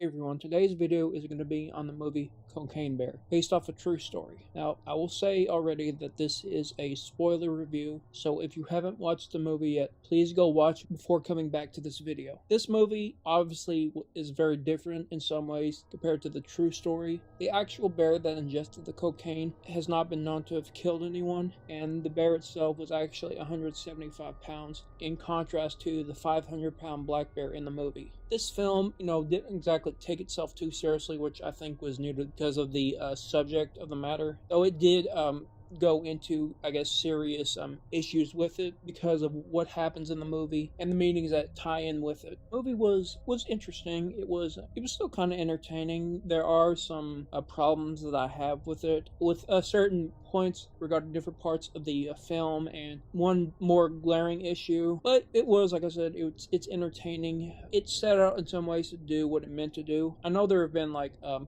Hey everyone, today's video is going to be on the movie Cocaine Bear, based off a true story. Now, I will say already that this is a spoiler review, so if you haven't watched the movie yet, please go watch it before coming back to this video. This movie obviously is very different in some ways compared to the true story. The actual bear that ingested the cocaine has not been known to have killed anyone, and the bear itself was actually 175 pounds, in contrast to the 500-pound black bear in the movie. This film, didn't exactly take itself too seriously, which I think was new because of the subject of the matter. Though it did go into, I guess, serious issues with it because of what happens in the movie and the meanings that tie in with it. The movie was interesting. It was still kind of entertaining. There are some problems that I have with it, with certain points regarding different parts of the film, and one more glaring issue. But it was, like I said, it's entertaining. It set out in some ways to do what it meant to do. I know there have been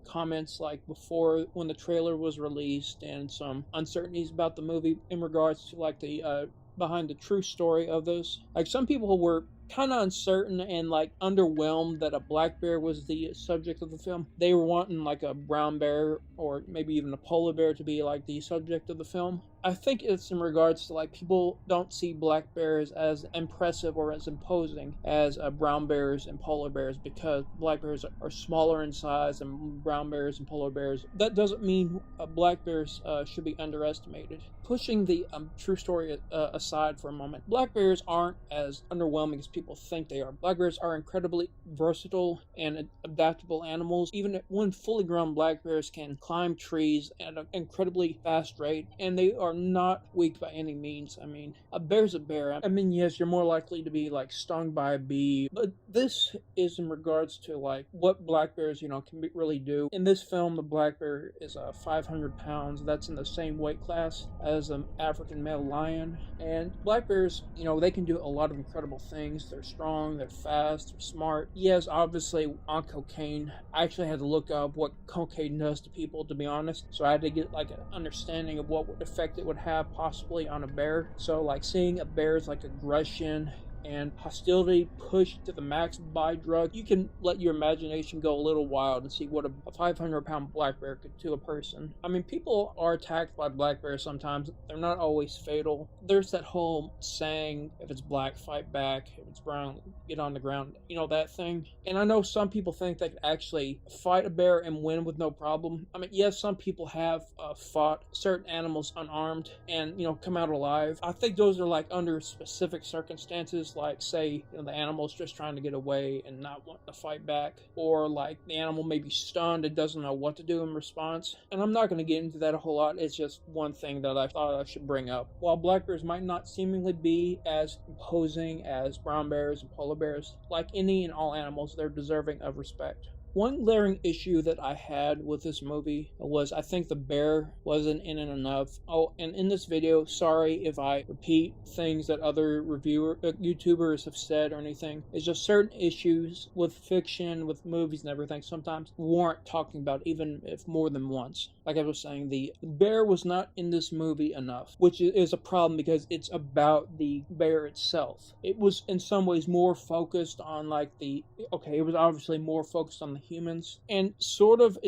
comments like before when the trailer was released, and some uncertainties about the movie in regards to the behind the true story of this. Like, some people were kind of uncertain and underwhelmed that a black bear was the subject of the film. They were wanting like a brown bear or maybe even a polar bear to be like the subject of the film. I think it's in regards to people don't see black bears as impressive or as imposing as brown bears and polar bears, because black bears are smaller in size than brown bears and polar bears. That doesn't mean black bears should be underestimated. Pushing the true story aside for a moment, black bears aren't as underwhelming as people think they are. Black bears are incredibly versatile and adaptable animals. Even when fully grown, black bears can climb trees at an incredibly fast rate, and they are not weak by any means. I mean, a bear's a bear. I mean, yes, you're more likely to be stung by a bee, but this is in regards to what black bears, can really do. In this film, the black bear is 500 pounds. That's in the same weight class as an African male lion. And black bears, they can do a lot of incredible things. They're strong, they're fast, they're smart. Yes, obviously on cocaine. I actually had to look up what cocaine does to people, to be honest. So I had to get an understanding of what effect it would have possibly on a bear. So seeing a bear's aggression and hostility pushed to the max by drug, you can let your imagination go a little wild and see what a 500-pound black bear could do to a person. I mean, people are attacked by black bears sometimes. They're not always fatal. There's that whole saying, if it's black, fight back. If it's brown, get on the ground. That thing. And I know some people think they could actually fight a bear and win with no problem. I mean, yes, some people have fought certain animals unarmed and, come out alive. I think those are under specific circumstances, say the animal's just trying to get away and not wanting to fight back, or the animal may be stunned and doesn't know what to do in response. And I'm not going to get into that a whole lot. It's just one thing that I thought I should bring up. While black bears might not seemingly be as imposing as brown bears and polar bears, like any and all animals, they're deserving of respect. One glaring issue that I had with this movie was I think the bear wasn't in it enough. Oh, and in this video, sorry if I repeat things that other YouTubers have said or anything. It's just certain issues with fiction, with movies and everything sometimes warrant talking about, even if more than once. Like I was saying, the bear was not in this movie enough, which is a problem because it's about the bear itself. It was in some ways more focused on it was obviously more focused on the humans, and it's sort of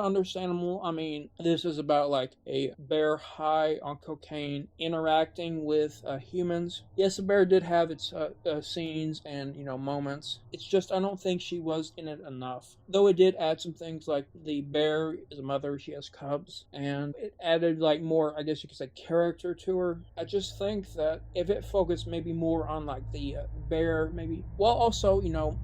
understandable. I mean, this is about a bear high on cocaine interacting with humans. Yes, the bear did have its scenes and moments. It's just I don't think she was in it enough. Though it did add some things, like the bear is a mother, she has cubs, and it added more, I guess you could say, character to her. I just think that if it focused maybe more on the bear, maybe, while also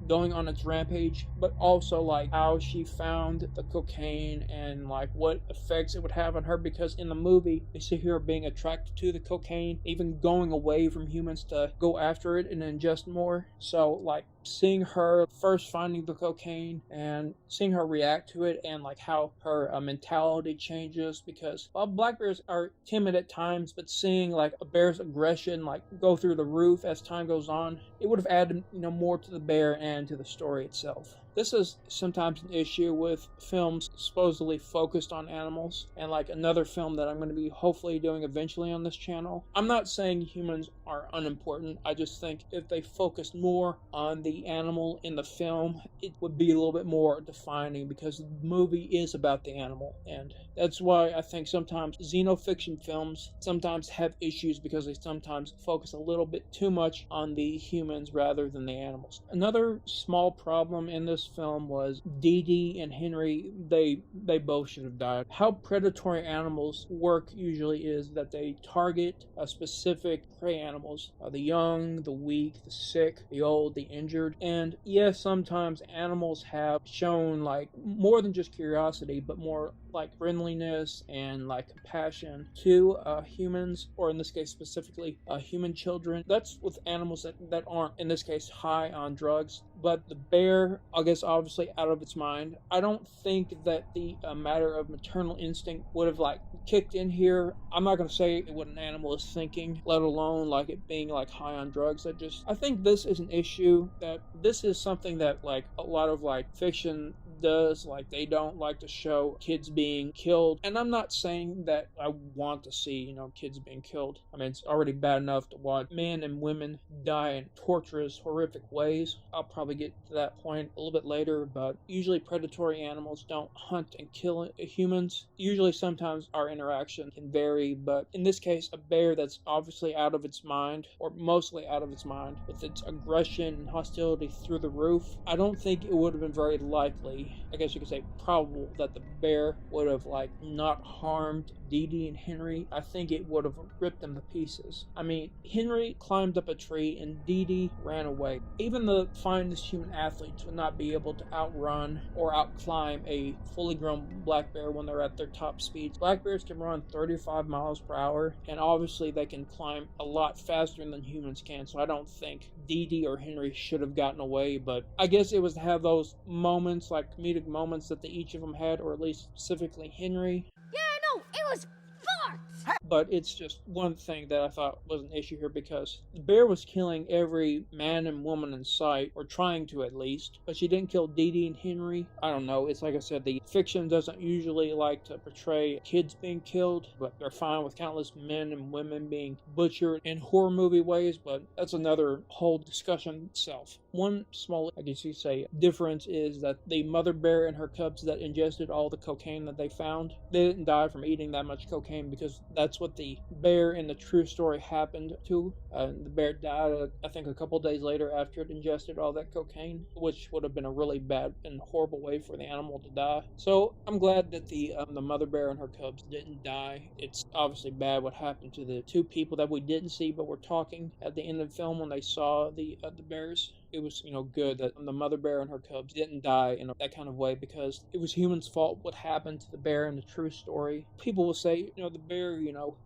going on its rampage, but also how she found the cocaine and what effects it would have on her, because in the movie we see her being attracted to the cocaine, even going away from humans to go after it and ingest more. So seeing her first finding the cocaine and seeing her react to it, and how her mentality changes, because while black bears are timid at times, but seeing a bear's aggression go through the roof as time goes on, it would have added more to the bear and to the story itself. This is sometimes an issue with films supposedly focused on animals, and another film that I'm going to be hopefully doing eventually on this channel. I'm not saying humans are unimportant. I just think if they focused more on the animal in the film, it would be a little bit more defining, because the movie is about the animal. And that's why I think sometimes xenofiction films sometimes have issues, because they sometimes focus a little bit too much on the humans rather than the animals. Another small problem in this film was Dee Dee and Henry. They both should have died. How predatory animals work usually is that they target a specific prey animals, the young, the weak, the sick, the old, the injured. And yes, sometimes animals have shown like more than just curiosity, but more like friendliness and like compassion to humans, or in this case specifically human children. That's with animals that aren't, in this case, high on drugs. But the bear, I guess, obviously out of its mind. I don't think that the matter of maternal instinct would have like kicked in here. I'm not going to say what an animal is thinking, let alone like it being like high on drugs. I think this is an issue, that this is something that like a lot of like fiction does. Like they don't like to show kids being killed. And I'm not saying that I want to see, kids being killed. I mean, it's already bad enough to watch men and women die in torturous, horrific ways. I'll probably get to that point a little bit later, but usually predatory animals don't hunt and kill humans. Usually sometimes our interaction can vary, but in this case, a bear that's obviously out of its mind, or mostly out of its mind, with its aggression and hostility through the roof, I don't think it would have been very likely, I guess you could say probable, that the bear would have like not harmed Dee Dee and Henry. I think it would have ripped them to pieces. I mean, Henry climbed up a tree and Dee Dee ran away. Even the finest human athletes would not be able to outrun or outclimb a fully grown black bear when they're at their top speeds. Black bears can run 35 miles per hour, and obviously they can climb a lot faster than humans can, so I don't think Dee Dee or Henry should have gotten away. But I guess it was to have those moments, like comedic moments, that each of them had, or at least specifically Henry. Yeah, I know, it was farts! But it's just one thing that I thought was an issue here, because the bear was killing every man and woman in sight, or trying to at least, but she didn't kill Dee Dee and Henry. I don't know, it's like I said, the fiction doesn't usually like to portray kids being killed, but they're fine with countless men and women being butchered in horror movie ways, but that's another whole discussion itself. One small, I guess you say, difference is that the mother bear and her cubs that ingested all the cocaine that they found, they didn't die from eating that much cocaine, because that's what the bear in the true story happened to. The bear died, I think, a couple days later after it ingested all that cocaine, which would have been a really bad and horrible way for the animal to die. So I'm glad that the mother bear and her cubs didn't die. It's obviously bad what happened to the two people that we didn't see but were talking at the end of the film when they saw the bears. It was, good that the mother bear and her cubs didn't die in that kind of way, because it was humans' fault what happened to the bear in the true story. People will say, the bear,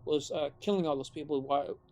was killing all those people.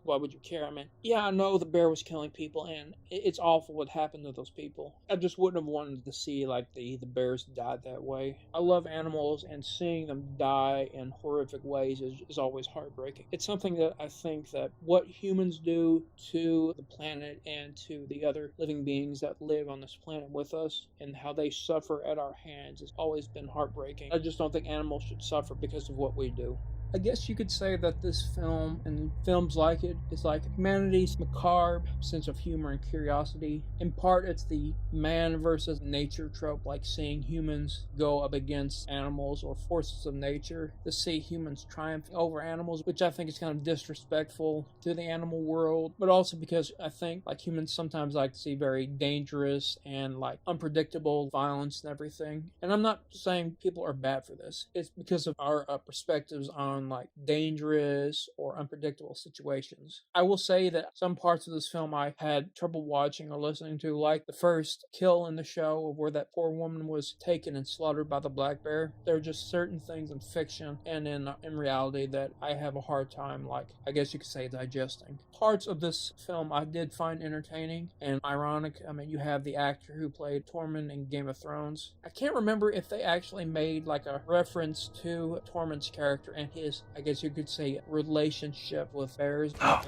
Why would you care? I mean, yeah, I know the bear was killing people, and it's awful what happened to those people. I just wouldn't have wanted to see, like, the bears die that way. I love animals, and seeing them die in horrific ways is always heartbreaking. It's something that I think that what humans do to the planet and to the other living beings that live on this planet with us, and how they suffer at our hands, has always been heartbreaking. I just don't think animals should suffer because of what we do. I guess you could say that this film and films like it is like humanity's macabre sense of humor and curiosity. In part, it's the man versus nature trope, like seeing humans go up against animals or forces of nature, to see humans triumph over animals, which I think is kind of disrespectful to the animal world, but also because I think like humans sometimes like to see very dangerous and like unpredictable violence and everything. And I'm not saying people are bad for this. It's because of our perspectives on like dangerous or unpredictable situations. I will say that some parts of this film I had trouble watching or listening to, like the first kill in the show where that poor woman was taken and slaughtered by the black bear. There are just certain things in fiction and in reality that I have a hard time, like, I guess you could say, digesting. Parts of this film I did find entertaining and ironic. I mean, you have the actor who played Tormund in Game of Thrones. I can't remember if they actually made like a reference to Tormund's character and his, I guess you could say, relationship with bears. Oh,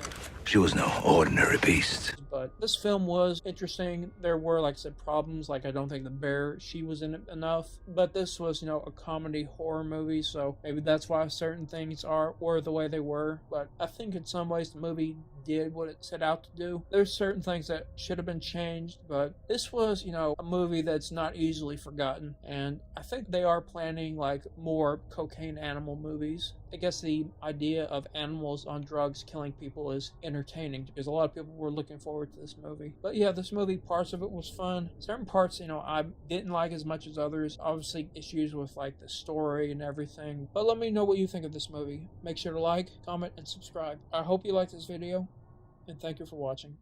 she was no ordinary beast. But this film was interesting. There were, like I said, problems. Like, I don't think the bear, she was in it enough. But this was, a comedy horror movie, so maybe that's why certain things were the way they were. But I think in some ways the movie did what it set out to do. There's certain things that should have been changed, but this was, a movie that's not easily forgotten, and I think they are planning like more cocaine animal movies. I guess the idea of animals on drugs killing people is entertaining because a lot of people were looking forward to this movie. But yeah, this movie, parts of it was fun. Certain parts, I didn't like as much as others. Obviously, issues with like the story and everything. But let me know what you think of this movie. Make sure to like, comment, and subscribe. I hope you liked this video, and thank you for watching.